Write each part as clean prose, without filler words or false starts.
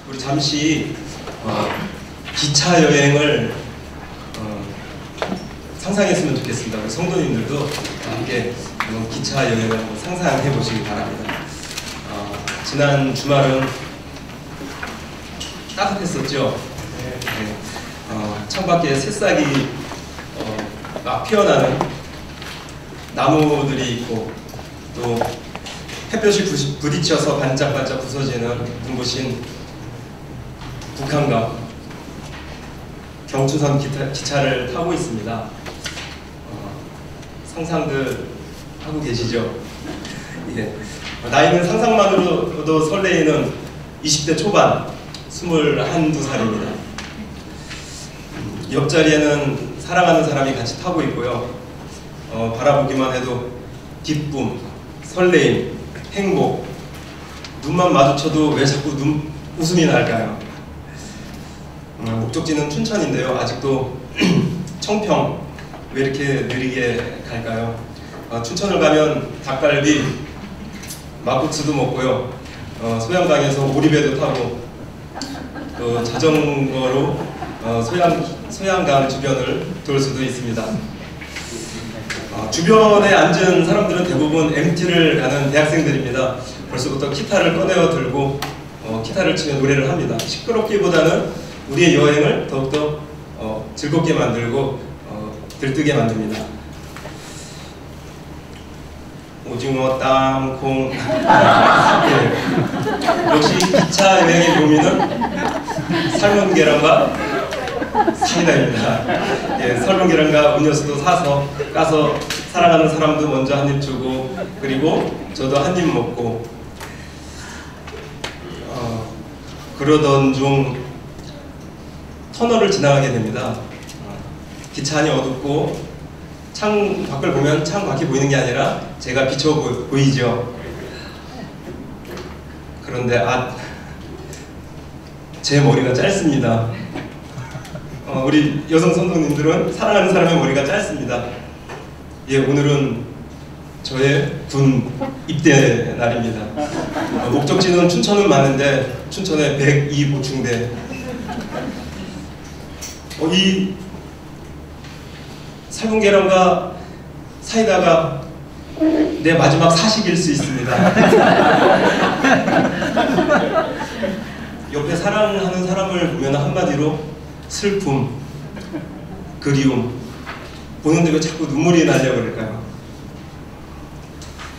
우리 잠시 기차 여행을 상상했으면 좋겠습니다. 우리 성도님들도 함께 기차 여행을 한번 상상해 보시기 바랍니다. 지난 주말은 따뜻했었죠. 네. 창밖에 새싹이 막 피어나는 나무들이 있고 또 햇볕이 부딪혀서 반짝반짝 부서지는 눈부신 북한강 경춘선 기차를 타고 있습니다. 상상들 하고 계시죠? 예. 나이는 상상만으로도 설레이는 20대 초반 21~22살입니다. 옆자리에는 사랑하는 사람이 같이 타고 있고요. 바라보기만 해도 기쁨, 설레임, 행복. 눈만 마주쳐도 왜 자꾸 웃음이 날까요? 목적지는 춘천인데요. 아직도 청평 왜 이렇게 느리게 갈까요? 춘천을 가면 닭갈비, 막국수도 먹고요. 소양강에서 오리배도 타고 또 자전거로 소양강 주변을 돌 수도 있습니다. 주변에 앉은 사람들은 대부분 MT를 가는 대학생들입니다. 벌써부터 기타를 꺼내어 들고 기타를 치며 노래를 합니다. 시끄럽기보다는 우리의 여행을 더욱더 즐겁게 만들고 들뜨게 만듭니다. 오징어, 땅콩. 네. 역시 기차 여행의 묘미는 삶은 계란과 사이다입니다. 예, 삶은 계란과 음료수도 까서 사랑하는 사람도 먼저 한 입 주고 그리고 저도 한 입 먹고 그러던 중 터널을 지나가게 됩니다. 기차 안이 어둡고 창 밖을 보면 창 밖이 보이는 게 아니라 제가 비쳐 보이죠. 그런데 제 머리가 짧습니다. 우리 여성 선생님들은 사랑하는 사람의 머리가 짧습니다. 예, 오늘은 저의 군 입대 날입니다. 목적지는 춘천은 많은데 춘천에 102 보충대. 이 삶은 계란과 사이다가 내 마지막 사식일 수 있습니다. 옆에 사랑하는 사람을 보면 한마디로 슬픔, 그리움. 보는데 왜 자꾸 눈물이 나려고 그럴까요?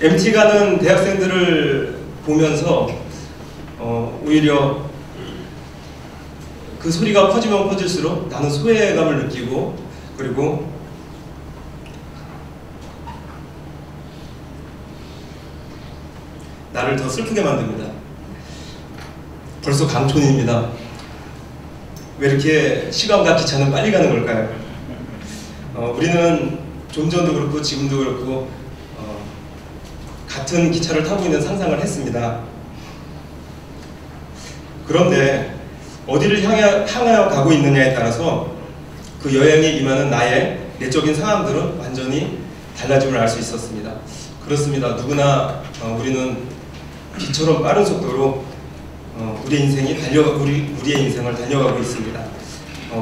MT 가는 대학생들을 보면서 오히려 그 소리가 커지면 커질수록 나는 소외감을 느끼고 그리고 나를 더 슬프게 만듭니다. 벌써 강촌입니다. 왜 이렇게 시간과 기차는 빨리 가는 걸까요? 우리는 좀 전도 그렇고 지금도 그렇고 같은 기차를 타고 있는 상상을 했습니다. 그런데 어디를 향하여 가고 있느냐에 따라서 그 여행에 임하는 나의 내적인 상황들은 완전히 달라짐을 알 수 있었습니다. 그렇습니다. 누구나 우리는 빛처럼 빠른 속도로 우리의 인생을 달려가고 있습니다.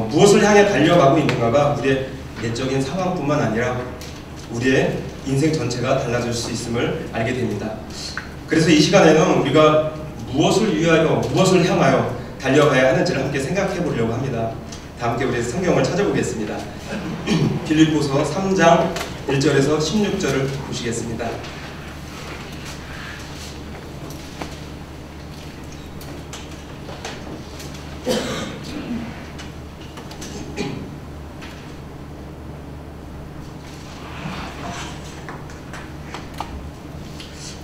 무엇을 향해 달려가고 있는가가 우리의 내적인 상황뿐만 아니라 우리의 인생 전체가 달라질 수 있음을 알게 됩니다. 그래서 이 시간에는 우리가 무엇을 위하여, 무엇을 향하여 달려가야 하는지를 함께 생각해 보려고 합니다. 다 함께 우리 성경을 찾아보겠습니다. 빌립보서 3장 1절에서 16절을 보시겠습니다.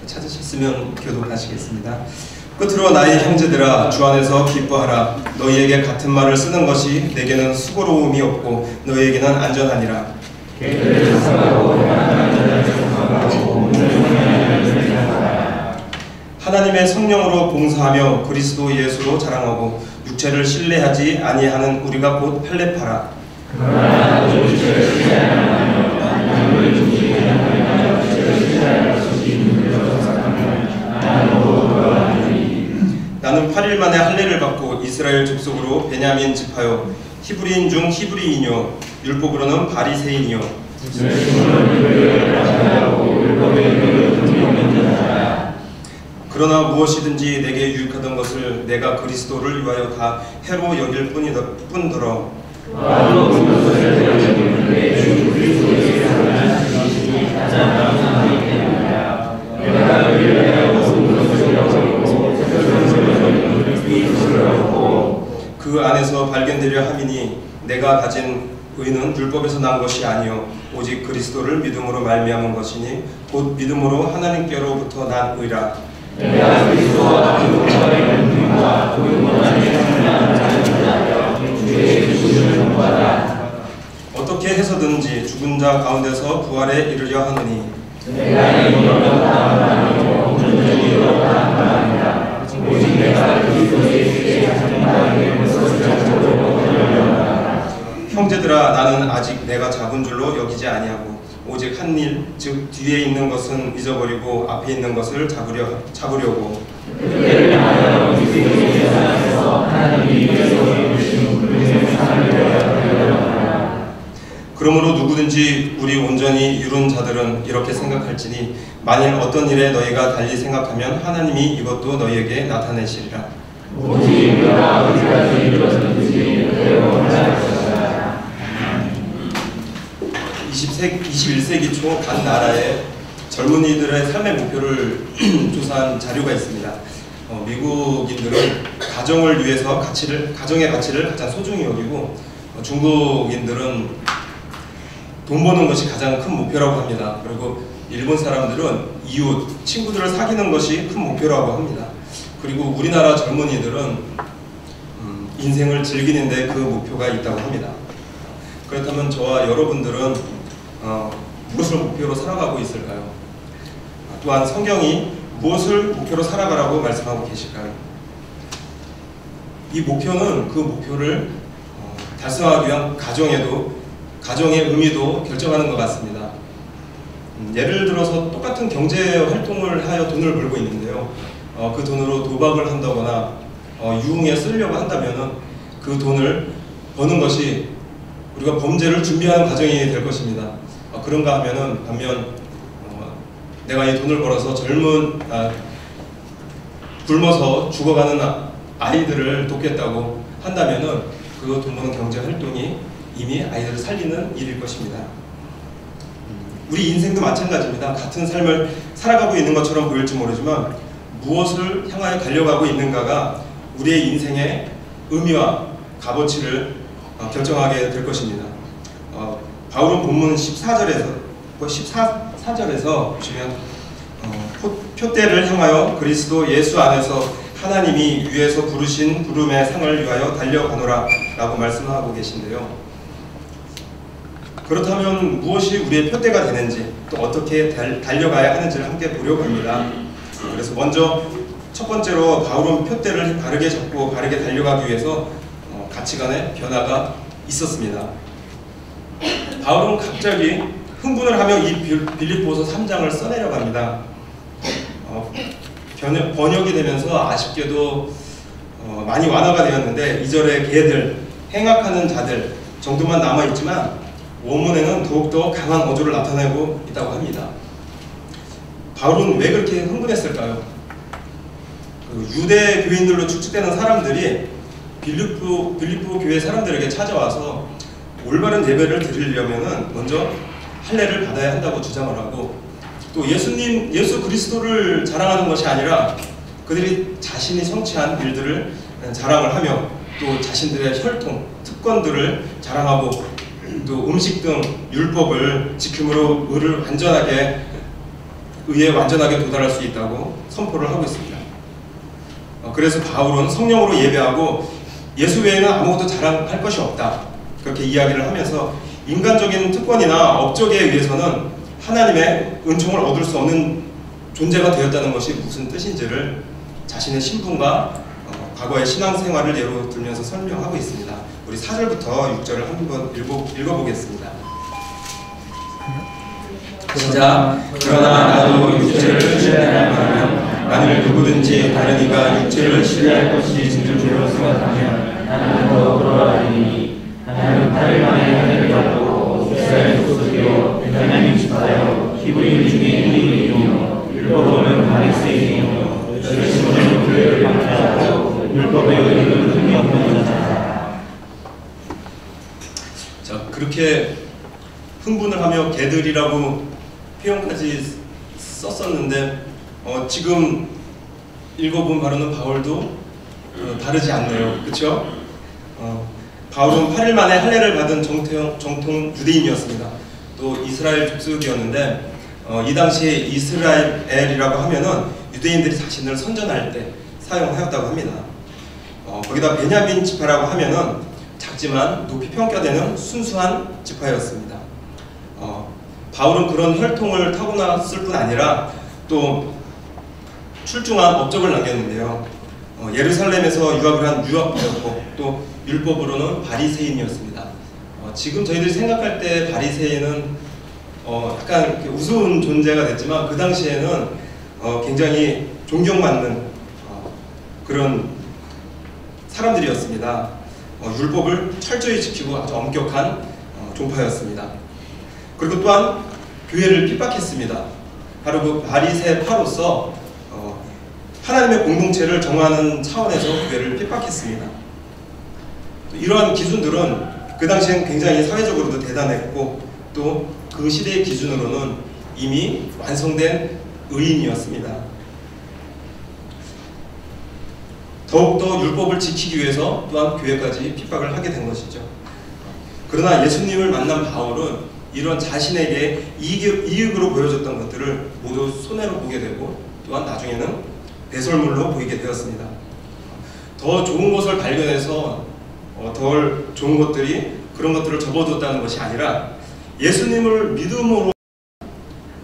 찾으셨으면 교독하시겠습니다. 끝으로 나의 형제들아 주 안에서 기뻐하라. 너희에게 같은 말을 쓰는 것이 내게는 수고로움이 없고 너희에게는 안전하니라. 하나님의 성령으로 봉사하며 그리스도 예수로 자랑하고 육체를 신뢰하지 아니하는 우리가 곧 팔레파라. 나는 8일 만에 할례를 받고 이스라엘 족속으로 베냐민 지파요 히브리인 중 히브리인이요 율법으로는 바리새인이요 그러나 무엇이든지 내게 유익하던 것을 내가 그리스도를 위하여 다 해로 여길 뿐더러 그 안에서 발견되려 함이니 내가 가진 의는 율법에서 난 것이 아니요 오직 그리스도를 믿음으로 말미암은 것이니 곧 믿음으로 하나님께로부터 난 의라. 내가 그리스도와 그리스도와 어떻게 해서든지 죽은 자 가운데서 부활에 이르려 하느니 내가 오직 내가 형제들아 나는 아직 내가 잡은 줄로 여기지 아니하고 오직 한 일 즉 뒤에 있는 것은 잊어버리고 앞에 있는 것을 잡으려고 그러므로 누구든지 우리 온전히 이룬 자들은 이렇게 생각할지니 만일 어떤 일에 너희가 달리 생각하면 하나님이 이것도 너희에게 나타내시리라. 오직 내가 어디까지 이루었는지 21세기 초 각 나라의 젊은이들의 삶의 목표를 조사한 자료가 있습니다. 미국인들은 가정을 위해서 가정의 가치를 가장 소중히 여기고 중국인들은 돈 버는 것이 가장 큰 목표라고 합니다. 그리고 일본 사람들은 이웃, 친구들을 사귀는 것이 큰 목표라고 합니다. 그리고 우리나라 젊은이들은 인생을 즐기는데 그 목표가 있다고 합니다. 그렇다면 저와 여러분들은 무엇을 목표로 살아가고 있을까요? 또한 성경이 무엇을 목표로 살아가라고 말씀하고 계실까요? 이 목표는 그 목표를 달성하기 위한 가정의 의미도 결정하는 것 같습니다. 예를 들어서 똑같은 경제 활동을 하여 돈을 벌고 있는데요. 그 돈으로 도박을 한다거나 유흥에 쓰려고 한다면 그 돈을 버는 것이 우리가 범죄를 준비하는 과정이 될 것입니다. 그런가 하면은 반면 내가 이 돈을 벌어서 굶어서 죽어가는 아이들을 돕겠다고 한다면은 그 돈 버는 경제 활동이 이미 아이들을 살리는 일일 것입니다. 우리 인생도 마찬가지입니다. 같은 삶을 살아가고 있는 것처럼 보일지 모르지만 무엇을 향하여 달려가고 있는가가 우리의 인생의 의미와 값어치를 결정하게 될 것입니다. 바울은 본문 14절에서 보시면 표대를 향하여 그리스도 예수 안에서 하나님이 위에서 부르신 부름의 상을 위하여 달려가노라 라고 말씀하고 계신데요. 그렇다면 무엇이 우리의 표대가 되는지 또 어떻게 달려가야 하는지를 함께 보려고 합니다. 그래서 먼저 첫 번째로 바울은 표대를 바르게 잡고 바르게 달려가기 위해서 가치관의 변화가 있었습니다. 바울은 갑자기 흥분을 하며 이 빌립보서 3장을 써내려갑니다. 번역이 되면서 아쉽게도 많이 완화가 되었는데 2절에 개들, 행악하는 자들 정도만 남아있지만 원문에는 더욱더 강한 어조를 나타내고 있다고 합니다. 바울은 왜 그렇게 흥분했을까요? 유대 교인들로 축축되는 사람들이 빌립보 교회 사람들에게 찾아와서 올바른 예배를 드리려면 먼저 할례를 받아야 한다고 주장을 하고 또 예수 그리스도를 자랑하는 것이 아니라 그들이 자신이 성취한 일들을 자랑을 하며 또 자신들의 혈통, 특권들을 자랑하고 또 음식 등 율법을 지킴으로 의에 완전하게 도달할 수 있다고 선포를 하고 있습니다. 그래서 바울은 성령으로 예배하고 예수 외에는 아무것도 자랑할 것이 없다. 그렇게 이야기를 하면서 인간적인 특권이나 업적에 의해서는 하나님의 은총을 얻을 수 없는 존재가 되었다는 것이 무슨 뜻인지를 자신의 신분과 과거의 신앙생활을 예로 들면서 설명하고 있습니다. 우리 4절부터 6절을 한번 읽어보겠습니다. 시작. 그러나 나도 육체를 출애하면 만일 누구든지 다른 이가 육체를 신뢰할 것이 진실로 생각하면 나는 더 돌아가리니 나는 8일 만에 하늘을 받고 이스라엘 소속이요 베냐민 지파요 히브리인 중에 1인이요 율법은 바리새인이요 열심으로 교회를 방해하고 율법의 의리는 흠이 없는 자다. 자, 그렇게 흥분을 하며 개들이라고 표현까지 썼었는데 지금 읽어본 바로는 바울도 다르지 않네요. 그렇죠? 바울은 8일 만에 할례를 받은 정통 유대인이었습니다. 또 이스라엘 족속이었는데 이 당시에 이스라엘이라고 하면은 유대인들이 자신을 선전할 때 사용하였다고 합니다. 거기다 베냐민 지파라고 하면은 작지만 높이 평가되는 순수한 지파였습니다. 바울은 그런 혈통을 타고났을 뿐 아니라 또 출중한 업적을 남겼는데요. 예루살렘에서 유학을 한 유학파였고 또 율법으로는 바리새인이었습니다. 지금 저희들이 생각할 때 바리새인은 약간 이렇게 우스운 존재가 됐지만 그 당시에는 굉장히 존경받는 그런 사람들이었습니다. 율법을 철저히 지키고 아주 엄격한 종파였습니다. 그리고 또한 교회를 핍박했습니다. 바로 그 바리새파로서 하나님의 공동체를 정하는 차원에서 교회를 핍박했습니다. 이러한 기준들은 그 당시엔 굉장히 사회적으로도 대단했고 또 그 시대의 기준으로는 이미 완성된 의인이었습니다. 더욱더 율법을 지키기 위해서 또한 교회까지 핍박을 하게 된 것이죠. 그러나 예수님을 만난 바울은 이런 자신에게 이익으로 보여줬던 것들을 모두 손해로 보게 되고 또한 나중에는 배설물로 보이게 되었습니다. 더 좋은 것을 발견해서 덜 좋은 것들이 그런 것들을 접어뒀다는 것이 아니라 예수님을 믿음으로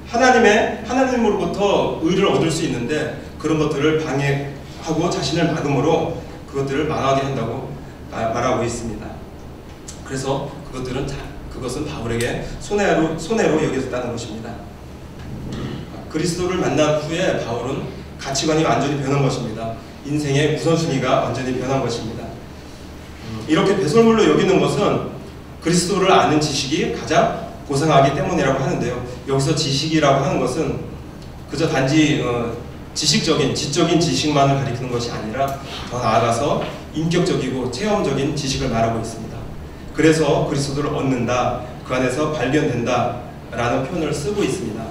하나님으로부터 의를 얻을 수 있는데 그런 것들을 방해하고 자신을 막음으로 그것들을 망하게 한다고 말하고 있습니다. 그래서 그것은 바울에게 손해로 여겨졌다는 것입니다. 그리스도를 만난 후에 바울은 가치관이 완전히 변한 것입니다. 인생의 우선순위가 완전히 변한 것입니다. 이렇게 배설물로 여기는 것은 그리스도를 아는 지식이 가장 고상하기 때문이라고 하는데요. 여기서 지식이라고 하는 것은 그저 단지 지식적인, 지적인 지식만을 가리키는 것이 아니라 더 나아가서 인격적이고 체험적인 지식을 말하고 있습니다. 그래서 그리스도를 얻는다, 그 안에서 발견된다 라는 표현을 쓰고 있습니다.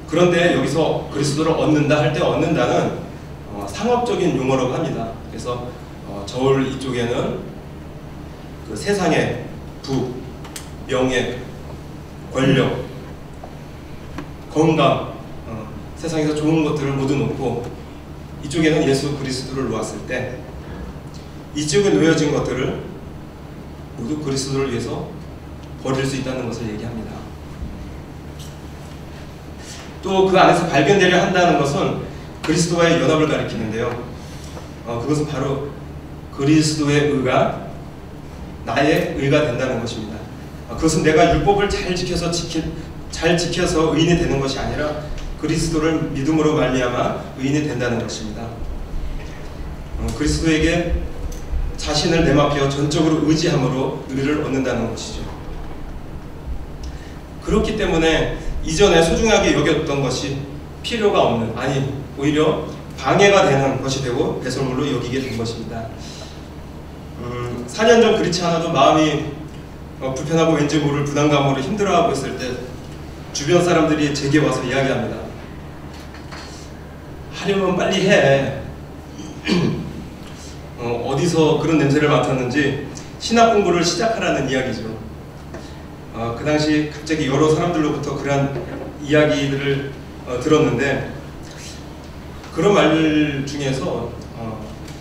그런데 여기서 그리스도를 얻는다 할 때 얻는다는 상업적인 용어라고 합니다. 그래서 저울 이쪽에는 그 세상의 부, 명예, 권력, 건강, 세상에서 좋은 것들을 모두 놓고 이쪽에는 예수 그리스도를 놓았을 때 이쪽에 놓여진 것들을 모두 그리스도를 위해서 버릴 수 있다는 것을 얘기합니다. 또 그 안에서 발견되려 한다는 것은 그리스도와의 연합을 가리키는데요. 그것은 바로 그리스도의 의가 나의 의가 된다는 것입니다. 그것은 내가 율법을 잘 지켜서 의인이 되는 것이 아니라 그리스도를 믿음으로 말미암아 의인이 된다는 것입니다. 그리스도에게 자신을 내맡겨 전적으로 의지함으로 의를 얻는다는 것이죠. 그렇기 때문에 이전에 소중하게 여겼던 것이 필요가 없는, 아니 오히려 방해가 되는 것이 되고 배설물로 여기게 된 것입니다. 4년 전 그렇지 않아도 마음이 불편하고 왠지 모를 부담감으로 힘들어하고 있을 때 주변 사람들이 제게 와서 이야기합니다. 하려면 빨리 해. 어디서 그런 냄새를 맡았는지 신학 공부를 시작하라는 이야기죠. 그 당시 갑자기 여러 사람들로부터 그러한 이야기들을 들었는데 그런 말 중에서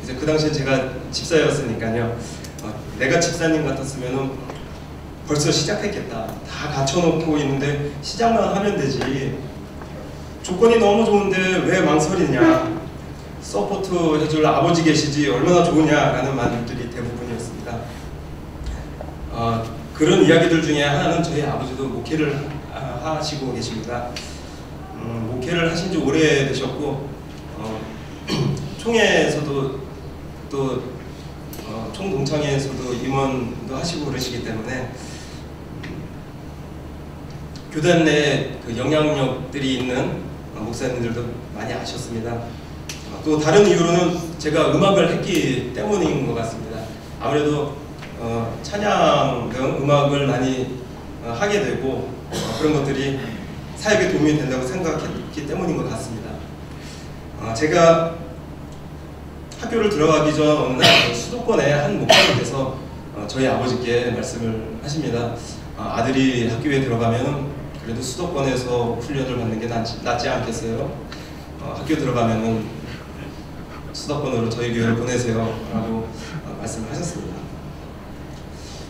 이제 그 당시에 제가 집사였으니까요. 내가 집사님 같았으면은 벌써 시작했겠다. 다 갖춰놓고 있는데 시작만 하면 되지. 조건이 너무 좋은데 왜 망설이냐. 서포트 해줄 아버지 계시지 얼마나 좋으냐라는 말들이 대부분이었습니다. 그런 이야기들 중에 하나는 저희 아버지도 목회를 하시고 계십니다. 목회를 하신 지 오래되셨고 총회에서도 또 총동창회에서도 임원도 하시고 그러시기 때문에 교단 내에 그 영향력들이 있는 목사님들도 많이 아셨습니다. 또 다른 이유로는 제가 음악을 했기 때문인 것 같습니다. 아무래도 찬양 등 음악을 많이 하게 되고 그런 것들이 사역에 도움이 된다고 생각했기 때문인 것 같습니다. 제가 학교를 들어가기 전 어느 날 수도권의 한 목사님께서 저희 아버지께 말씀을 하십니다. 아들이 학교에 들어가면 그래도 수도권에서 훈련을 받는 게 낫지 않겠어요? 학교 들어가면은 수도권으로 저희 교회를 보내세요 라고 말씀을 하셨습니다.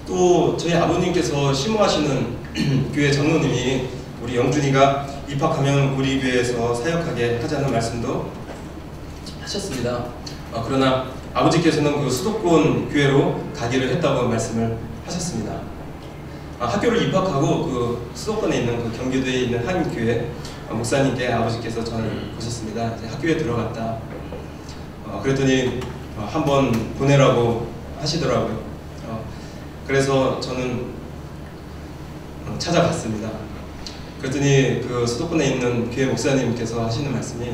또 저희 아버님께서 심호하시는 교회 장로님이 우리 영준이가 입학하면 우리 교회에서 사역하게 하자는 말씀도 하셨습니다. 그러나 아버지께서는 그 수도권 교회로 가기를 했다고 말씀을 하셨습니다. 학교를 입학하고 그 수도권에 있는 그 경기도에 있는 한 교회 목사님께 아버지께서 저를 보셨습니다. 이제 학교에 들어갔다. 그랬더니 한번 보내라고 하시더라고요. 그래서 저는 찾아갔습니다. 그랬더니 그 수도권에 있는 교회 목사님께서 하시는 말씀이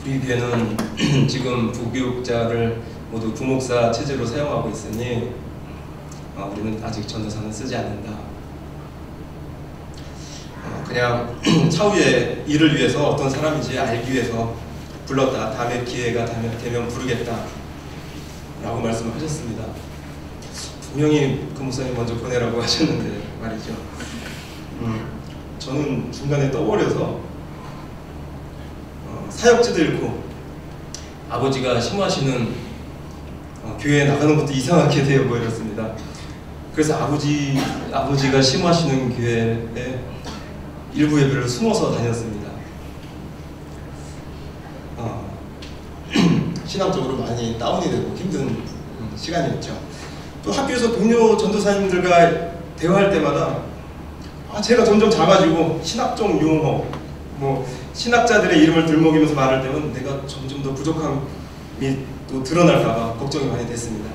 우리 교회는 지금 부교육자를 모두 부목사 체제로 사용하고 있으니 우리는 아직 전도사는 쓰지 않는다. 그냥 차후에 일을 위해서 어떤 사람인지 알기 위해서 불렀다. 다음에 기회가 되면 부르겠다 라고 말씀을 하셨습니다. 분명히 그 목사님 먼저 보내라고 하셨는데 말이죠. 저는 중간에 떠버려서 사역지도 잃고 아버지가 심호하시는 교회에 나가는 것도 이상하게 되어버렸습니다. 그래서 아버지가 심호하시는 교회에 일부 예배를 숨어서 다녔습니다. 신앙적으로 많이 다운이 되고 힘든 시간이었죠. 또 학교에서 동료 전도사님들과 대화할 때마다 제가 점점 작아지고 신학적 용어, 신학자들의 이름을 들먹이면서 말할 때면 내가 점점 더 부족함이 또 드러날까봐 걱정이 많이 됐습니다.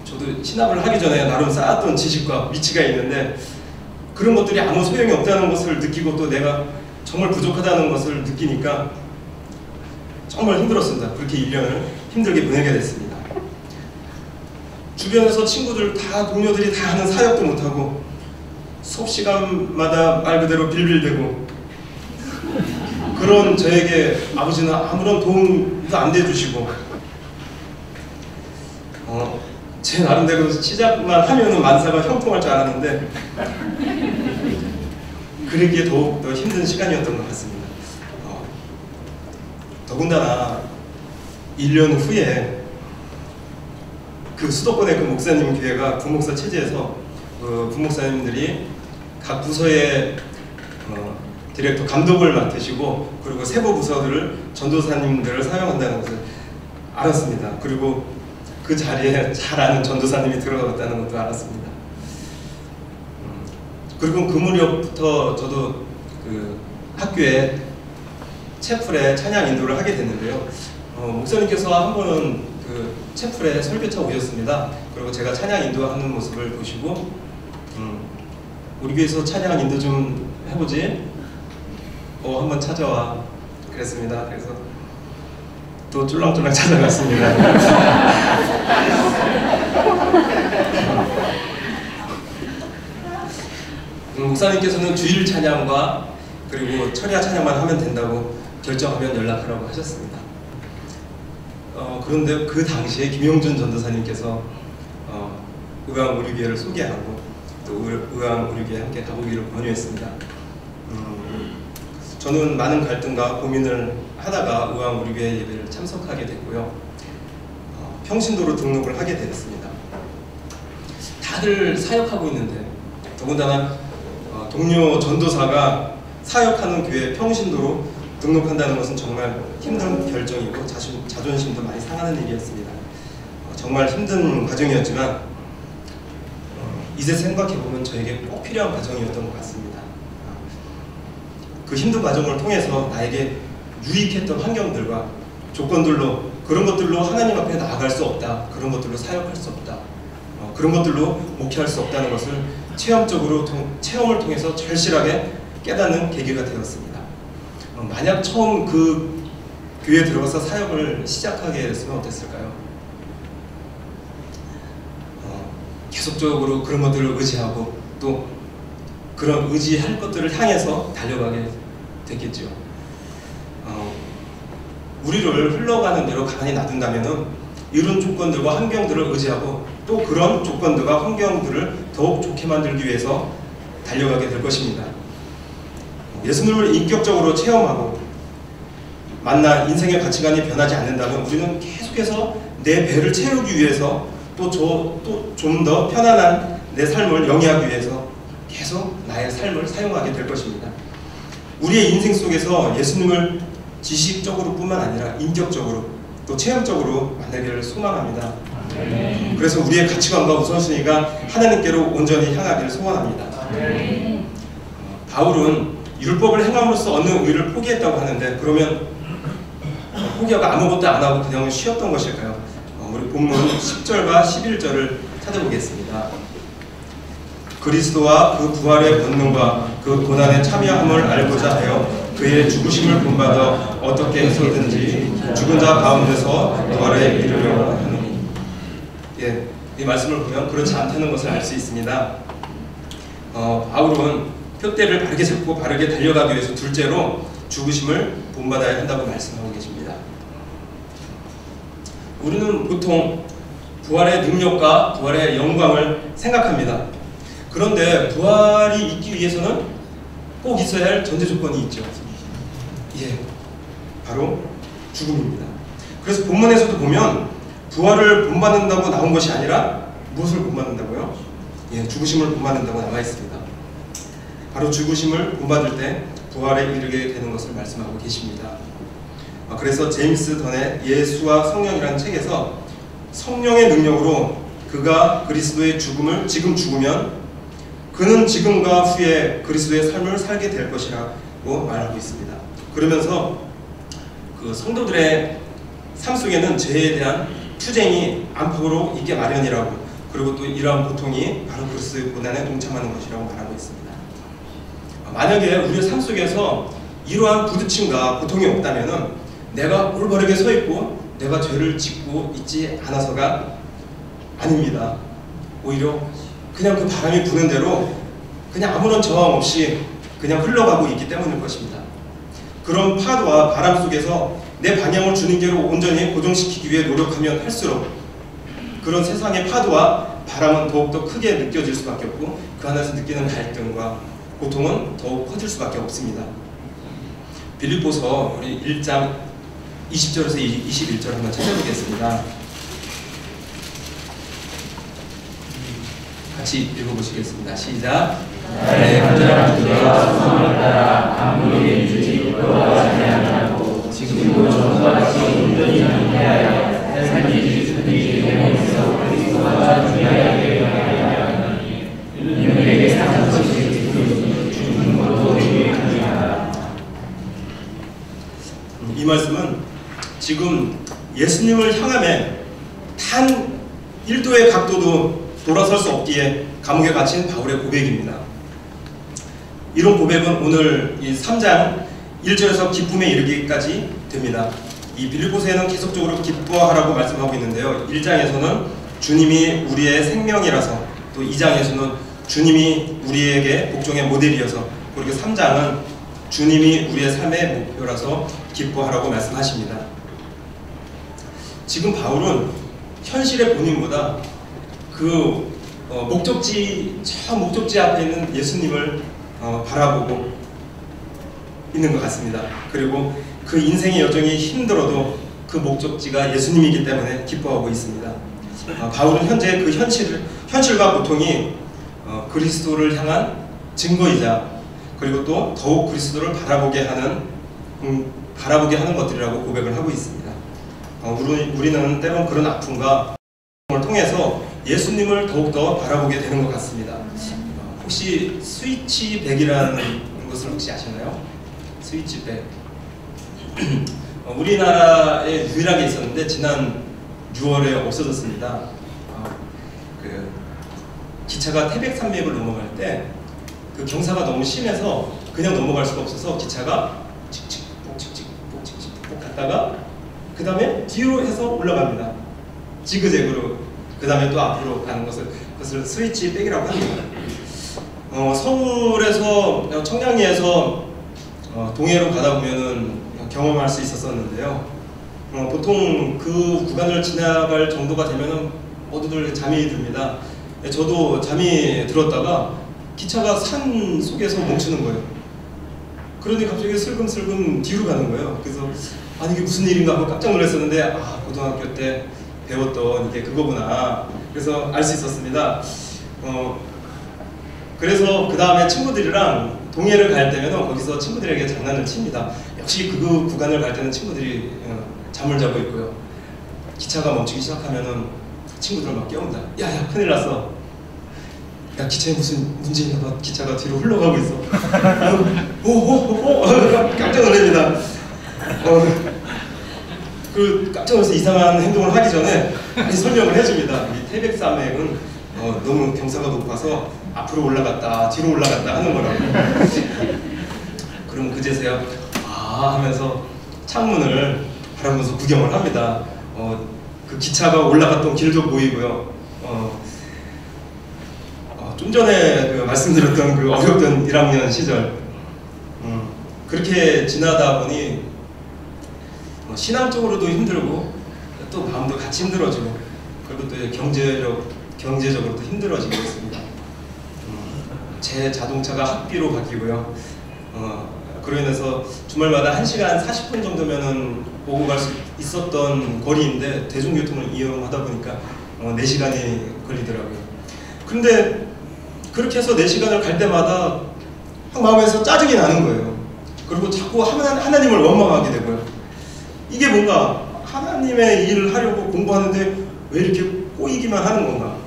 저도 신학을 하기 전에 나름 쌓았던 지식과 위치가 있는데 그런 것들이 아무 소용이 없다는 것을 느끼고 또 내가 정말 부족하다는 것을 느끼니까 정말 힘들었습니다. 그렇게 1년을 힘들게 보내게 됐습니다. 주변에서 친구들 동료들이 다 하는 사역도 못하고 수업 시간마다 말 그대로 빌빌대고 그런 저에게 아버지는 아무런 도움도 안 대주시고 제 나름대로 시작만 하면은 만사가 형통할 줄 알았는데 그러기에 더욱 더 힘든 시간이었던 것 같습니다. 더군다나 1년 후에 그 수도권의 그 목사님 교회가 부목사 체제에서 부목사님들이 각 부서의 디렉터 감독을 맡으시고 그리고 세부 부서들을 전도사님들을 사용한다는 것을 알았습니다. 그리고 그 자리에 잘 아는 전도사님이 들어갔다는 것도 알았습니다. 그리고 그 무렵부터 저도 그 학교에 채플에 찬양 인도를 하게 됐는데요. 목사님께서 한 번은 그 채플에 설교차 오셨습니다. 그리고 제가 찬양 인도하는 모습을 보시고 우리 교회에서 찬양 인도 좀 해보지? 한번 찾아와 그랬습니다. 그래서 또 쫄랑쫄랑 찾아갔습니다. 목사님께서는 주일 찬양과 그리고 철야 찬양만 하면 된다고 결정하면 연락하라고 하셨습니다. 그런데 그 당시에 김용준 전도사님께서 의왕 우리 교회를 소개하고 또 의왕 우리 교회에 함께 가보기를 권유했습니다. 저는 많은 갈등과 고민을 하다가 의왕 우리 교회 예배를 참석하게 됐고요. 평신도로 등록을 하게 되었습니다. 다들 사역하고 있는데 더군다나 동료 전도사가 사역하는 교회 평신도로 등록한다는 것은 정말 힘든 결정이고 자존심도 많이 상하는 일이었습니다. 정말 힘든 과정이었지만 이제 생각해보면 저에게 꼭 필요한 과정이었던 것 같습니다. 그 힘든 과정을 통해서 나에게 유익했던 환경들과 조건들로, 그런 것들로 하나님 앞에 나아갈 수 없다, 그런 것들로 사역할 수 없다, 그런 것들로 목회할 수 없다는 것을 체험을 통해서 절실하게 깨닫는 계기가 되었습니다. 만약 처음 그 교회에 들어가서 사역을 시작하게 됐으면 어땠을까요? 계속적으로 그런 것들을 의지하고 또 그런 의지할 것들을 향해서 달려가게 됐겠죠. 우리를 흘러가는 대로 가만히 놔둔다면 이런 조건들과 환경들을 의지하고 또 그런 조건들과 환경들을 더욱 좋게 만들기 위해서 달려가게 될 것입니다. 예수님을 인격적으로 체험하고 만나 인생의 가치관이 변하지 않는다면 우리는 계속해서 내 배를 채우기 위해서 또 좀 더 편안한 내 삶을 영위하기 위해서 계속 나의 삶을 사용하게 될 것입니다. 우리의 인생 속에서 예수님을 지식적으로 뿐만 아니라 인격적으로 또 체험적으로 만나기를 소망합니다. 그래서 우리의 가치관과 우선순위가 하나님께로 온전히 향하기를 소원합니다. 바울은 율법을 행함으로써 얻는 의를 포기했다고 하는데, 그러면 포기하고 아무것도 안 하고 그냥 쉬었던 것일까요? 우리 본문 10절과 11절을 찾아보겠습니다. 그리스도와 그 부활의 본능과 그 고난에 참여함을 알고자 하여 그의 죽으심을 본받아 어떻게 해서든지 죽은 자 가운데서 부활에 이르려고 하노니. 예, 이 말씀을 보면 그렇지 않다는 것을 알 수 있습니다. 바울은 표대를 바르게 잡고 바르게 달려가기 위해서 둘째로 죽으심을 본받아야 한다고 말씀하고 계십니다. 우리는 보통 부활의 능력과 부활의 영광을 생각합니다. 그런데 부활이 있기 위해서는 꼭 있어야 할 전제 조건이 있죠. 예, 바로 죽음입니다. 그래서 본문에서도 보면 부활을 본받는다고 나온 것이 아니라 무엇을 본받는다고요? 예, 죽으심을 본받는다고 나와 있습니다. 바로 죽으심을 본받을 때 부활에 이르게 되는 것을 말씀하고 계십니다. 그래서 제임스 던의 예수와 성령이라는 책에서 성령의 능력으로 그가 그리스도의 죽음을 지금 죽으면 그는 지금과 후에 그리스도의 삶을 살게 될 것이라고 말하고 있습니다. 그러면서 그 성도들의 삶 속에는 죄에 대한 투쟁이 안팎으로 있게 마련이라고, 그리고 또 이러한 고통이 바로 그리스도의 고난에 동참하는 것이라고 말하고 있습니다. 만약에 우리의 삶 속에서 이러한 부딪힘과 고통이 없다면 내가 올바르게 서 있고 내가 죄를 짓고 있지 않아서가 아닙니다. 오히려 그냥 그 바람이 부는 대로 그냥 아무런 저항 없이 그냥 흘러가고 있기 때문일 것입니다. 그런 파도와 바람 속에서 내 방향을 주는 대로 온전히 고정시키기 위해 노력하면 할수록 그런 세상의 파도와 바람은 더욱더 크게 느껴질 수밖에 없고 그 안에서 느끼는 갈등과 고통은 더욱 커질 수밖에 없습니다. 빌립보서 우리 1장 20절에서 21절 한번 찾아보겠습니다. 같이 읽어보시겠습니다. 시작. 나의 간절한 기도와 소망을 따라 아무리 일찍 돌아가지 않고 지금도 전과 같이 온전히 행하여 삶이 주님의 영에서 그리스도와 주야에게 하나니 이는 내게 사는 것이 죽는 것도 유익하니라. 이 말씀은 지금 예수님을 향하며 단 1도의 각도도 돌아설 수 없기에 감옥에 갇힌 바울의 고백입니다. 이런 고백은 오늘 이 3장 1절에서 기쁨에 이르기까지 됩니다. 이 빌립보서에는 계속적으로 기뻐하라고 말씀하고 있는데요. 1장에서는 주님이 우리의 생명이라서, 또 2장에서는 주님이 우리에게 복종의 모델이어서, 그리고 3장은 주님이 우리의 삶의 목표라서 기뻐하라고 말씀하십니다. 지금 바울은 현실의 본인보다 그 저 목적지 앞에 있는 예수님을 바라보고 있는 것 같습니다. 그리고 그 인생의 여정이 힘들어도 그 목적지가 예수님이기 때문에 기뻐하고 있습니다. 바울은 현재 그 현실과 고통이 그리스도를 향한 증거이자, 그리고 또 더욱 그리스도를 바라보게 하는 것들이라고 고백을 하고 있습니다. 우리는 때론 그런 아픔과 고통을 통해서 예수님을 더욱더 바라보게 되는 것 같습니다. 혹시 스위치 100이라는 것을 혹시 아시나요? 스위치백. 우리나라에 유일하게 있었는데 지난 6월에 없어졌습니다. 그 기차가 태백산맥을 넘어갈 때 그 경사가 너무 심해서 그냥 넘어갈 수가 없어서 기차가 칙칙폭 칙칙폭 칙칙폭 갔다가 그 다음에 뒤로 해서 올라갑니다. 지그재그로. 그 다음에 또 앞으로 가는 그것을 스위치백이라고 합니다. 서울에서 청량리에서 동해로 가다 보면은 경험할 수 있었었는데요. 보통 그 구간을 지나갈 정도가 되면은 모두들 잠이 듭니다. 저도 잠이 들었다가 기차가 산 속에서 멈추는 거예요. 그러니 갑자기 슬금슬금 뒤로 가는 거예요. 그래서 아니 이게 무슨 일인가 하고 깜짝 놀랐었는데 고등학교 때 배웠던 이게 그거구나. 그래서 알 수 있었습니다. 그래서 그 다음에 친구들이랑 동해를 갈 때면 거기서 친구들에게 장난을 칩니다. 역시 그 구간을 갈 때는 친구들이 잠을 자고 있고요. 기차가 멈추기 시작하면은 친구들 막 깨운다. 야야 큰일 났어. 야 기차에 무슨 문제 있나 봐. 기차가 뒤로 흘러가고 있어. 오오오오 깜짝 놀랍니다. 그 깜짝 놀라서 이상한 행동을 하기 전에 많이 설명을 해줍니다. 이 태백산맥은 너무 경사가 높아서 앞으로 올라갔다 뒤로 올라갔다 하는 거라고. 그럼 그제서야 하면서 창문을 바라보면서 구경을 합니다. 그 기차가 올라갔던 길도 보이고요. 좀 전에 말씀드렸던 그 어렵던 1학년 시절 그렇게 지나다 보니 신앙적으로도 힘들고 또 마음도 같이 힘들어지고 그리고 또 경제적으로도 힘들어지게 됐습니다. 제 자동차가 학비로 바뀌고요. 그로 인해서 주말마다 1시간 40분 정도면은 오고 갈 수 있었던 거리인데 대중교통을 이용하다 보니까 4시간이 걸리더라고요. 그런데 그렇게 해서 4시간을 갈 때마다 마음에서 짜증이 나는 거예요. 그리고 자꾸 하나님을 원망하게 되고요. 이게 뭔가 하나님의 일을 하려고 공부하는데 왜 이렇게 꼬이기만 하는 건가?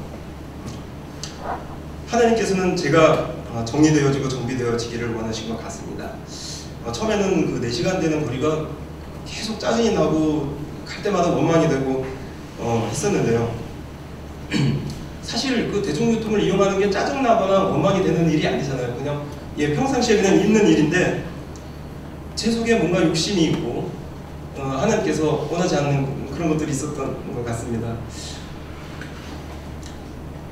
하나님께서는 제가 정리되어지고 정비되어지기를 원하신 것 같습니다. 처음에는 그 4시간 되는 거리가 계속 짜증이 나고 갈 때마다 원망이 되고 했었는데요. 사실 그 대중교통을 이용하는 게 짜증나거나 원망이 되는 일이 아니잖아요. 그냥 평상시에 그냥 있는 일인데 제 속에 뭔가 욕심이 있고 하나님께서 원하지 않는 그런 것들이 있었던 것 같습니다.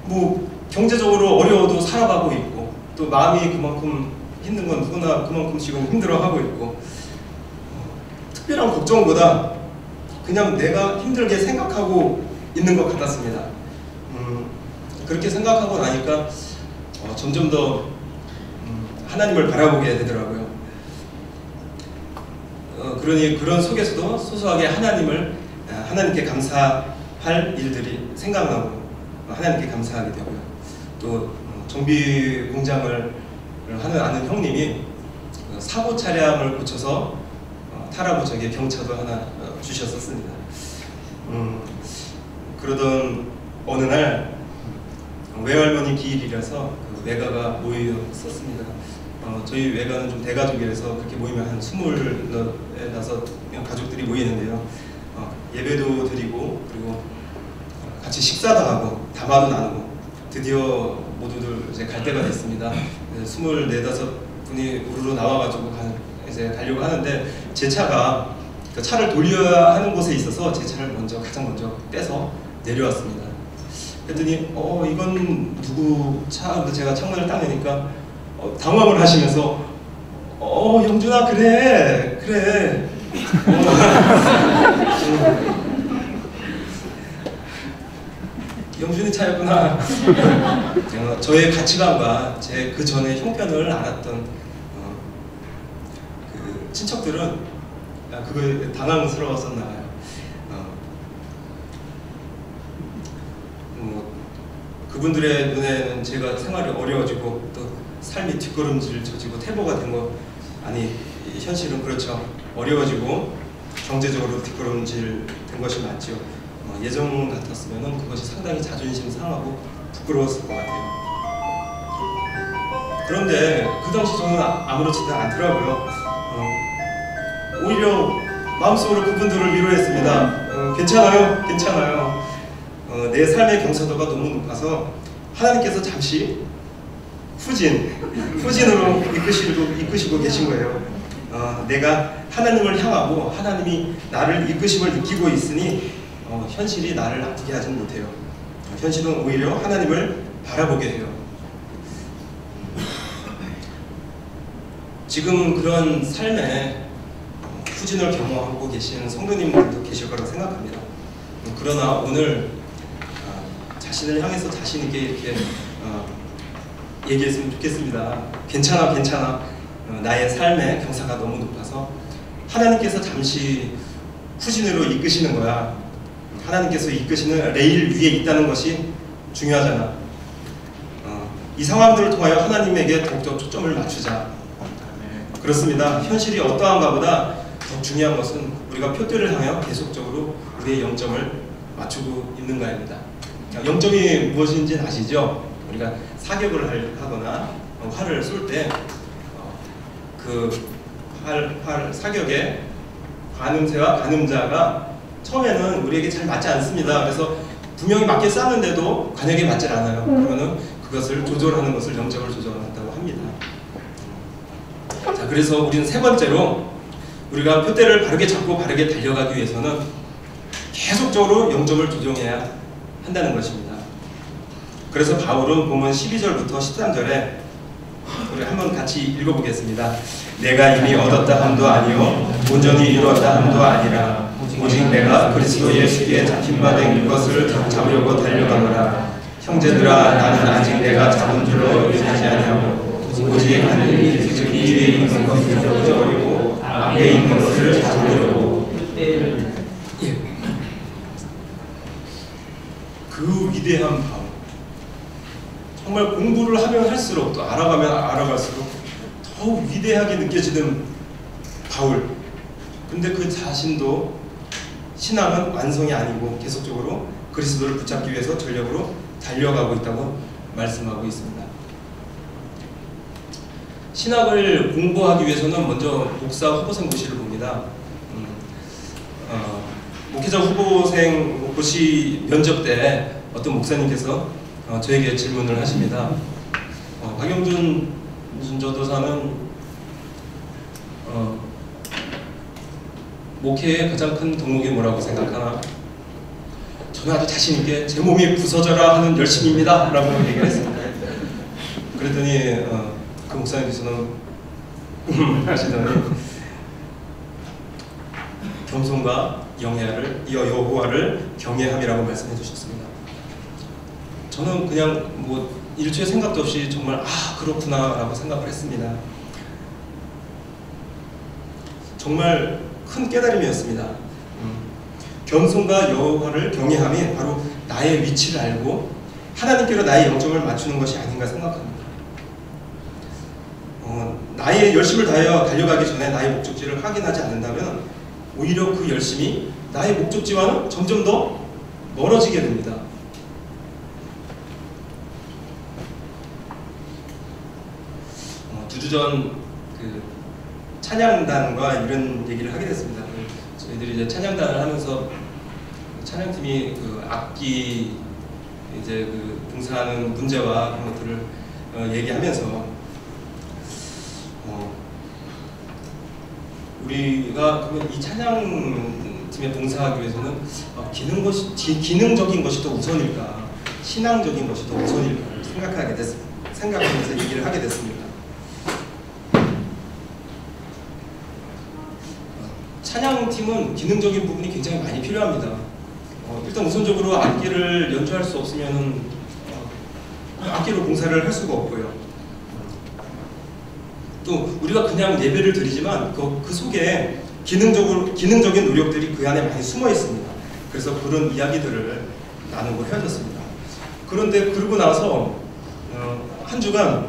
뭐 경제적으로 어려워도 살아가고 있고 또 마음이 그만큼 힘든 건 누구나 그만큼씩은 힘들어하고 있고 특별한 걱정보다 그냥 내가 힘들게 생각하고 있는 것 같았습니다. 그렇게 생각하고 나니까 점점 더 하나님을 바라보게 되더라고요. 그러니 그런 속에서도 소소하게 하나님께 감사할 일들이 생각나고 하나님께 감사하게 되고요. 또 정비 공장을 하는 아는 형님이 사고 차량을 고쳐서 타라고 저에게 경차도 하나 주셨었습니다. 그러던 어느 날 외할머니 기일이라서 그 외가가 모였었습니다. 저희 외가는 좀 대가족이라서 그렇게 모이면 한 25 가족들이 모이는데요. 예배도 드리고 그리고 같이 식사도 하고 담화도 나누고 드디어 모두들 이제 갈 때가 됐습니다. 24, 5분이 우르르 나와가지고 이제 가려고 하는데 제 차가 그 차를 돌려야 하는 곳에 있어서 제 차를 가장 먼저 떼서 내려왔습니다. 그랬더니 이건 누구 차? 근데 제가 창문을 딱 내니까 당황을 하시면서 영준아 그래 영준이 차였구나. 저의 가치관과 제 그 전에 형편을 알았던 그 친척들은 그거에 당황스러웠었나 봐요. 그분들의 눈에는 제가 생활이 어려워지고 또 삶이 뒷걸음질 져지고 태보가 된 거 현실은 그렇죠. 어려워지고 경제적으로 뒷걸음질 된 것이 맞죠. 예전 같았으면 그것이 상당히 자존심 상하고 부끄러웠을 것 같아요. 그런데 그 당시 저는 아무렇지도 않더라고요. 오히려 마음속으로 그분들을 위로했습니다. 괜찮아요, 괜찮아요. 내 삶의 경사도가 너무 높아서 하나님께서 잠시 후진으로 이끄시고 계신 거예요. 내가 하나님을 향하고 하나님이 나를 이끄심을 느끼고 있으니 현실이 나를 아프게 하지는 못해요. 현실은 오히려 하나님을 바라보게 해요. 지금 그런 삶에 후진을 경험하고 계신 성도님들도 계실 거라고 생각합니다. 그러나 오늘 자신을 향해서 자신 있게 이렇게 얘기했으면 좋겠습니다. 괜찮아, 괜찮아. 나의 삶의 경사가 너무 높아서 하나님께서 잠시 후진으로 이끄시는 거야. 하나님께서 이끄시는 레일 위에 있다는 것이 중요하잖아. 이 상황들을 통하여 하나님에게 더욱더 초점을 맞추자. 그렇습니다. 현실이 어떠한가 보다 더 중요한 것은 우리가 표대를 향하여 계속적으로 우리의 영점을 맞추고 있는가입니다. 영점이 무엇인지는 아시죠? 우리가 사격을 하거나 활을 쏠 때 그 사격의 관음새와 관음자가 처음에는 우리에게 잘 맞지 않습니다. 그래서 분명히 맞게 쐈는데도 관역에 맞지 않아요. 그러면 그것을 조절하는 것을 영점을 조절한다고 합니다. 자, 그래서 우리는 세 번째로 우리가 표대를 바르게 잡고 바르게 달려가기 위해서는 계속적으로 영점을 조정해야 한다는 것입니다. 그래서 바울은 본문 12절부터 13절에 우리 한번 같이 읽어보겠습니다. 내가 이미 얻었다 함도 아니요 온전히 이루었다 함도 아니라 오직 내가 그리스도 예수께 잡힌 바 된 것을 잡으려고 달려가노라. 형제들아, 나는 아직 내가 잡은 줄로 여기지 아니하고 오직 하늘이 즉 위에 있는 것을 잊어버리고 앞에 있는 것을 잡으려고. 그 위대한 바울, 정말 공부를 하면 할수록 또 알아가면 알아갈수록 더욱 위대하게 느껴지는 바울. 근데 그 자신도 신앙은 완성이 아니고 계속적으로 그리스도를 붙잡기 위해서 전력으로 달려가고 있다고 말씀하고 있습니다. 신학을 공부하기 위해서는 먼저 목사 후보생 고시를 봅니다. 목회자 후보생 고시 면접 때 어떤 목사님께서 저에게 질문을 하십니다. 박영준 전도사는 목회의 가장 큰 덕목이 뭐라고 생각하나? 저는 아주 자신있게 제 몸이 부서져라 하는 열심입니다 라고 얘기를 했습니다. 그랬더니 그 목사님께서는 하시더니 겸손과 여호와를 경외함이라고 말씀해 주셨습니다. 저는 그냥 뭐 일초의 생각도 없이 정말 그렇구나 라고 생각을 했습니다. 정말 큰 깨달음이었습니다. 겸손과 여호와를 경외함이 바로 나의 위치를 알고 하나님께로 나의 영점을 맞추는 것이 아닌가 생각합니다. 나의 열심을 다하여 달려가기 전에 나의 목적지를 확인하지 않는다면 오히려 그 열심이 나의 목적지와는 점점 더 멀어지게 됩니다. 두 주 전 그 찬양단과 이런 얘기를 하게 됐습니다. 저희들이 이제 찬양단을 하면서 찬양팀이 그 악기 이제 그 봉사하는 문제와 그런 것들을 얘기하면서 우리가 그러면 이 찬양팀에 봉사하기 위해서는 기능적인 것이 더 우선일까, 신앙적인 것이 더 우선일까 생각하면서 얘기를 하게 됐습니다. 찬양팀은 기능적인 부분이 굉장히 많이 필요합니다. 일단 우선적으로 악기를 연주할 수 없으면 악기로 봉사를 할 수가 없고요. 또 우리가 그냥 예배를 드리지만 그 속에 기능적인 노력들이 그 안에 많이 숨어 있습니다. 그래서 그런 이야기들을 나누고 헤어졌습니다. 그런데 그러고 나서 한 주간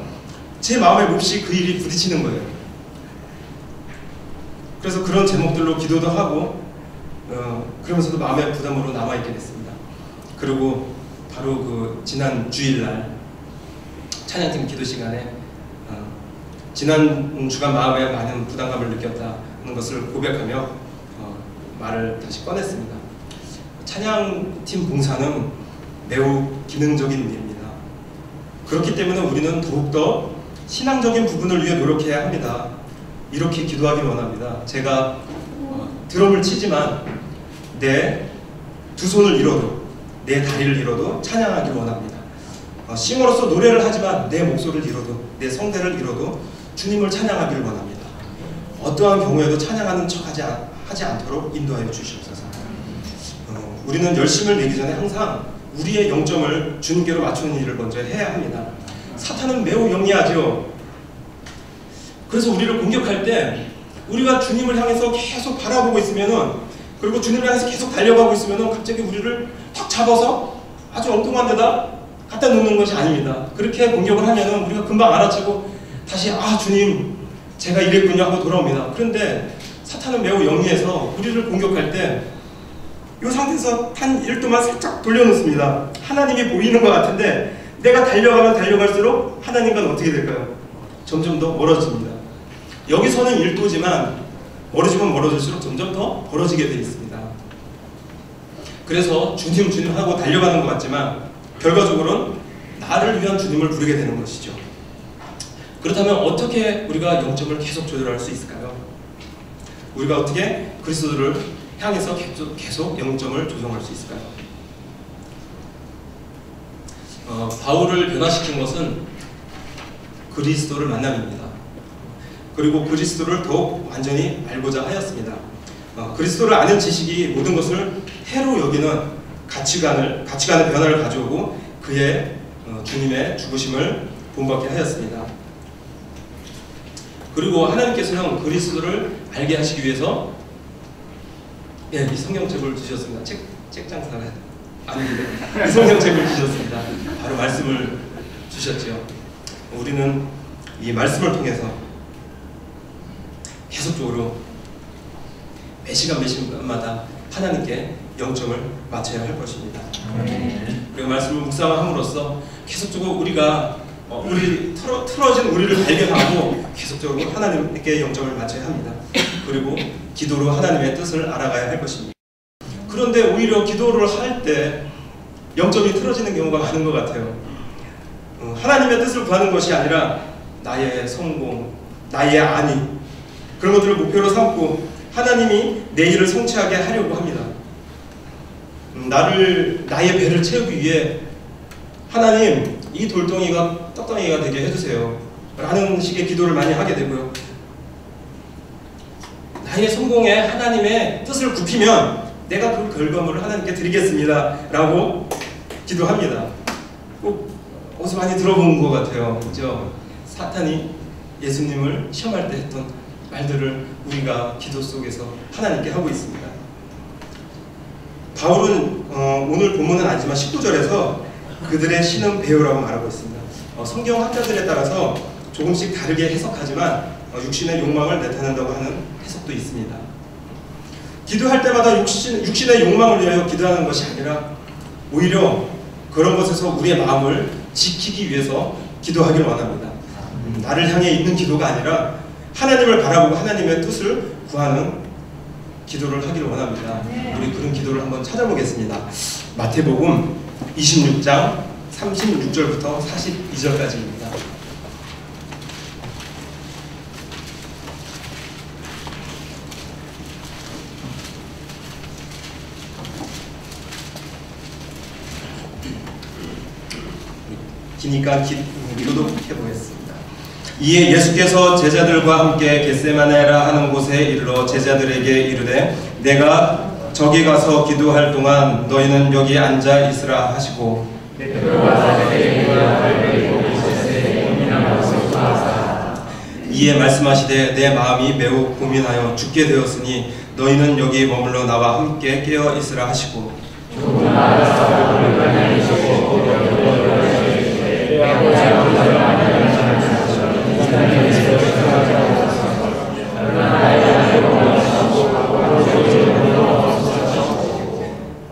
제 마음에 몹시 그 일이 부딪히는 거예요. 그래서 그런 제목들로 기도도 하고 그러면서도 마음의 부담으로 남아있게 됐습니다. 그리고 바로 그 지난 주일날 찬양팀 기도 시간에 지난 주간 마음에 많은 부담감을 느꼈다. 것을 고백하며 말을 다시 꺼냈습니다. 찬양팀 봉사는 매우 기능적인 일입니다. 그렇기 때문에 우리는 더욱더 신앙적인 부분을 위해 노력해야 합니다. 이렇게 기도하길 원합니다. 제가 드럼을 치지만 내 두 손을 잃어도, 내 다리를 잃어도 찬양하길 원합니다. 싱어로서 노래를 하지만 내 목소리를 잃어도, 내 성대를 잃어도 주님을 찬양하길 원합니다. 어떠한 경우에도 찬양하는 척 하지 않도록 인도하여 주시옵소서. 우리는 열심을 내기 전에 항상 우리의 영점을 주님께로 맞추는 일을 먼저 해야 합니다. 사탄은 매우 영리하죠. 그래서 우리를 공격할 때 우리가 주님을 향해서 계속 바라보고 있으면은, 그리고 주님을 향해서 계속 달려가고 있으면은 갑자기 우리를 탁 잡아서 아주 엉뚱한 데다 갖다 놓는 것이 아닙니다. 그렇게 공격을 하면은 우리가 금방 알아채고 다시 주님 제가 이랬군요 하고 돌아옵니다. 그런데 사탄은 매우 영리해서 우리를 공격할 때 이 상태에서 한 1도만 살짝 돌려놓습니다. 하나님이 보이는 것 같은데 내가 달려가면 달려갈수록 하나님과는 어떻게 될까요? 점점 더 멀어집니다. 여기서는 1도지만 멀어지면 멀어질수록 점점 더 벌어지게 되어 있습니다. 그래서 주님 하고 달려가는 것 같지만 결과적으로는 나를 위한 주님을 부르게 되는 것이죠. 그렇다면 어떻게 우리가 영점을 계속 조절할 수 있을까요? 우리가 어떻게 그리스도를 향해서 계속 영점을 조정할 수 있을까요? 바울을 변화시킨 것은 그리스도를 만남입니다. 그리고 그리스도를 더욱 완전히 알고자 하였습니다. 그리스도를 아는 지식이 모든 것을 해로 여기는 가치관의 변화를 가져오고 그의 주님의 죽으심을 본받게 하였습니다. 그리고 하나님께서는 그리스도를 알게 하시기 위해서 이 성경책을 주셨습니다. 책 장사는 아닌데 이 성경책을 주셨습니다. 바로 말씀을 주셨죠. 우리는 이 말씀을 통해서 계속적으로 매 시간마다 하나님께 영점을 맞춰야 할 것입니다. 그리고 말씀을 묵상함으로써 계속적으로 우리가 틀어진 우리를 발견하고 계속적으로 하나님께 영점을 맞춰야 합니다. 그리고 기도로 하나님의 뜻을 알아가야 할 것입니다. 그런데 오히려 기도를 할 때 영점이 틀어지는 경우가 많은 것 같아요. 하나님의 뜻을 구하는 것이 아니라 나의 성공, 나의 안위, 그런 것들을 목표로 삼고 하나님이 내 일을 성취하게 하려고 합니다. 나의 배를 채우기 위해 하나님 이 돌덩이가 떡덩이가 되게 해주세요 라는 식의 기도를 많이 하게 되고요. 나의 성공에 하나님의 뜻을 굽히면 내가 그 결과물을 하나님께 드리겠습니다 라고 기도합니다. 꼭 어디서 많이 들어본 것 같아요. 그죠? 사탄이 예수님을 시험할 때 했던 말들을 우리가 기도 속에서 하나님께 하고 있습니다. 바울은 오늘 본문은 아니지만 19절에서 그들의 신은 배우라고 말하고 있습니다. 성경 학자들에 따라서 조금씩 다르게 해석하지만 육신의 욕망을 나타낸다고 하는 해석도 있습니다. 기도할 때마다 육신의 욕망을 위하여 기도하는 것이 아니라 오히려 그런 것에서 우리의 마음을 지키기 위해서 기도하길 원합니다. 나를 향해 있는 기도가 아니라 하나님을 바라보고 하나님의 뜻을 구하는 기도를 하기를 원합니다. 우리 그런 기도를 한번 찾아보겠습니다. 마태복음 26장 36절부터 42절까지입니다. 기니까 교독해보겠습니다. 이에 예수께서 제자들과 함께 겟세마네라 하는 곳에 이르러 제자들에게 이르되 내가 저기 가서 기도할 동안 너희는 여기 앉아 있으라 하시고 이에 말씀하시되 내 마음이 매우 고민하여 죽게 되었으니 너희는 여기 머물러 나와 함께 깨어 있으라 하시고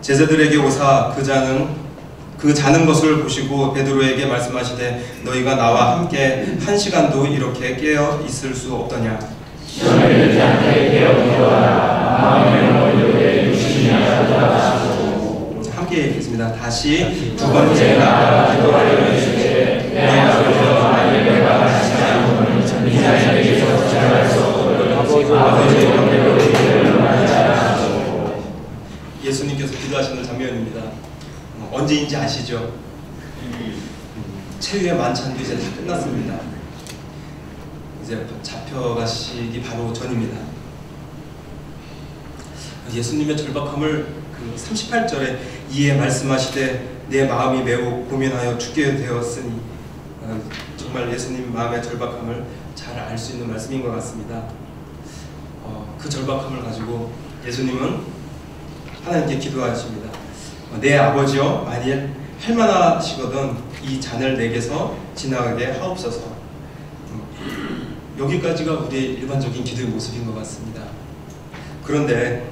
제자들에게 오사 그 자는 것을 보시고 베드로에게 말씀하시되 너희가 나와 함께 1시간도 이렇게 깨어 있을 수 없더냐. 시험에 들지 않게 깨어 기도하라. 마음의 원료에 육신이 찾아가시고. 함께 읽겠습니다. 다시 두 번째가 기도하려는 주제 내 아버지와 하나님 내가 하시지 않고는 이 자녀에게서 지나갈 수 없거든. 아버지의 경배로 기도를 하시고. 예수님께서 기도하시는 장면입니다. 언제인지 아시죠? 최후의 만찬도 이제 다 끝났습니다. 이제 잡혀가시기 바로 전입니다. 예수님의 절박함을 그 38절에 이에 말씀하시되 내 마음이 매우 고민하여 죽게 되었으니, 정말 예수님 마음의 절박함을 잘 알 수 있는 말씀인 것 같습니다. 그 절박함을 가지고 예수님은 하나님께 기도하십니다. 내 아버지여, 만일 할만하시거든 이 잔을 내게서 지나가게 하옵소서. 여기까지가 우리의 일반적인 기도의 모습인 것 같습니다. 그런데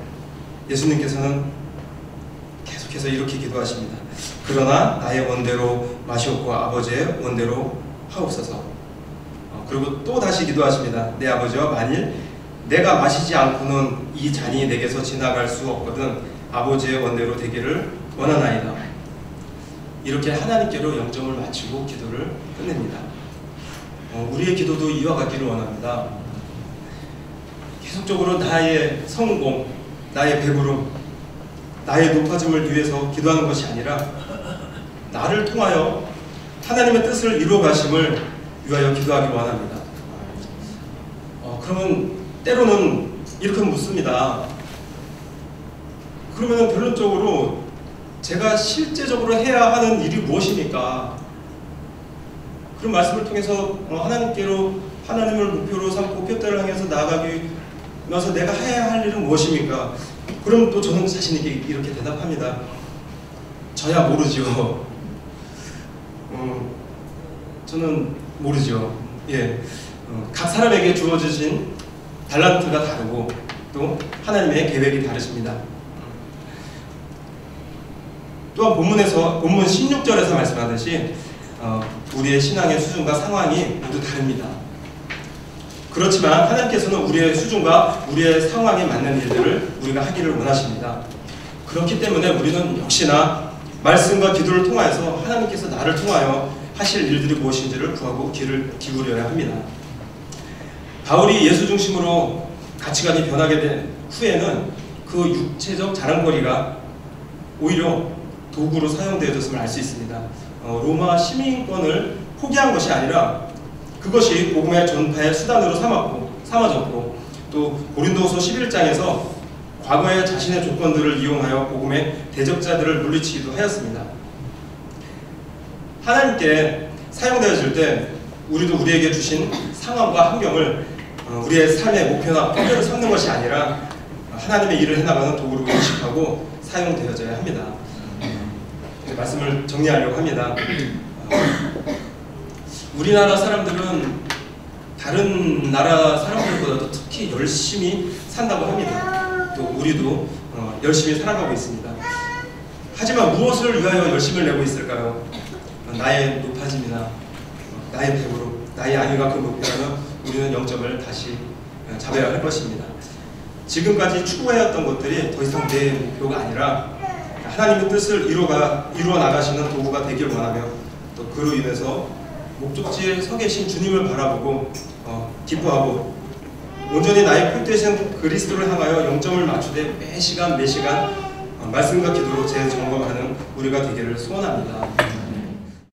예수님께서는 계속해서 이렇게 기도하십니다. 그러나 나의 원대로 마시옵고 아버지의 원대로 하옵소서. 그리고 또 다시 기도하십니다. 내 아버지여, 만일 내가 마시지 않고는 이 잔이 내게서 지나갈 수 없거든 아버지의 원대로 되기를 원하나이다. 이렇게 하나님께로 영점을 맞추고 기도를 끝냅니다. 우리의 기도도 이와 같기를 원합니다. 계속적으로 나의 성공, 나의 배부름, 나의 높아짐을 위해서 기도하는 것이 아니라 나를 통하여 하나님의 뜻을 이루어 가심을 위하여 기도하기를 원합니다. 그러면 때로는 이렇게 묻습니다. 그러면 결론적으로 제가 실제적으로 해야 하는 일이 무엇입니까? 그런 말씀을 통해서 하나님께로, 하나님을 목표로 삼고 표대를 향해서 나아가기 위해서 내가 해야 할 일은 무엇입니까? 그럼 또 저는 자신 있게 이렇게 대답합니다. 저야 모르죠. 저는 모르죠. 예, 각 사람에게 주어지신 달란트가 다르고 또 하나님의 계획이 다르십니다. 또한 본문 16절에서 말씀하듯이 우리의 신앙의 수준과 상황이 모두 다릅니다. 그렇지만 하나님께서는 우리의 수준과 우리의 상황에 맞는 일들을 우리가 하기를 원하십니다. 그렇기 때문에 우리는 역시나 말씀과 기도를 통하여서 하나님께서 나를 통하여 하실 일들이 무엇인지를 구하고 귀를 기울여야 합니다. 바울이 예수 중심으로 가치관이 변하게 된 후에는 그 육체적 자랑거리가 오히려 도구로 사용되어졌음을 알 수 있습니다. 로마 시민권을 포기한 것이 아니라 그것이 복음의 전파의 수단으로 삼아졌고, 또 고린도후서 11장에서 과거의 자신의 조건들을 이용하여 복음의 대적자들을 물리치기도 하였습니다. 하나님께 사용되어질 때 우리도 우리에게 주신 상황과 환경을 우리의 삶의 목표나 표대로 삼는 것이 아니라 하나님의 일을 해나가는 도구로 인식하고 사용되어져야 합니다. 말씀을 정리하려고 합니다. 우리나라 사람들은 다른 나라 사람들보다도 특히 열심히 산다고 합니다. 또 우리도 열심히 살아가고 있습니다. 하지만 무엇을 위하여 열심을 내고 있을까요? 나의 높아짐이나 나의 배부름, 나의 안위가 그 목표라면 우리는 영점을 다시 잡아야 할 것입니다. 지금까지 추구해왔던 것들이 더 이상 내 목표가 아니라 하나님의 뜻을 이루어 나가시는 도구가 되길 원하며, 또 그로 인해서 목적지에 서 계신 주님을 바라보고 기뻐하고 온전히 나의 표대신 그리스도를 향하여 영점을 맞추되 매 시간 말씀과 기도로 재점검하는 우리가 되기를 소원합니다.